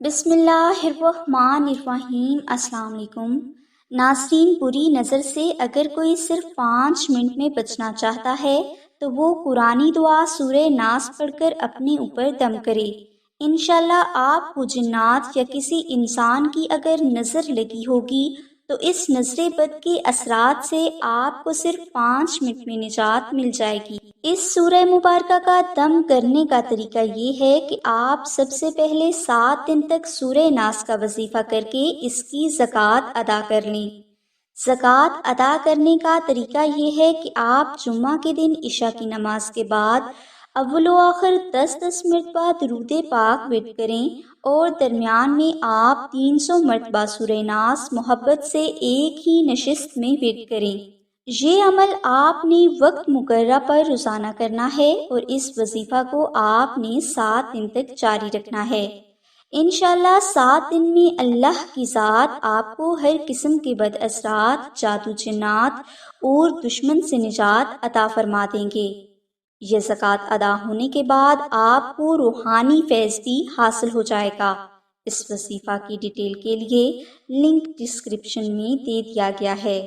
بسم اللہ الرحمن الرحیم۔ السلام علیکم ناظرین، بری نظر سے اگر کوئی صرف 5 منٹ میں بچنا چاہتا ہے تو وہ قرآنی دعا سورہ ناس پڑھ کر اپنے اوپر دم کرے۔ انشاءاللہ آپ کو جنات یا کسی انسان کی اگر نظر لگی ہوگی تو اس نظر بد کے اثرات سے آپ کو صرف 5 منٹ میں نجات مل جائے گی۔ اس سورہ مبارکہ کا دم کرنے کا طریقہ یہ ہے کہ آپ سب سے پہلے 7 دن تک سورہ ناس کا وظیفہ کر کے اس کی زکوٰۃ ادا کر لیں۔ زکوٰۃ ادا کرنے کا طریقہ یہ ہے کہ آپ جمعہ کے دن عشاء کی نماز کے بعد اول و آخر 10 مرتبہ درود پاک ورد کریں اور درمیان میں آپ 300 مرتبہ سورہ ناس محبت سے ایک ہی نشست میں ورد کریں۔ یہ عمل آپ نے وقت مقررہ پر روزانہ کرنا ہے اور اس وظیفہ کو آپ نے 7 دن تک جاری رکھنا ہے۔ انشاءاللہ 7 دن میں اللہ کی ذات آپ کو ہر قسم کے بد اثرات، جادو جنات اور دشمن سے نجات عطا فرما دیں گے۔ یہ زکوٰۃ ادا ہونے کے بعد آپ کو روحانی فیض بھی حاصل ہو جائے گا۔ اس وظیفہ کی ڈیٹیل کے لیے لنک ڈسکرپشن میں دے دیا گیا ہے۔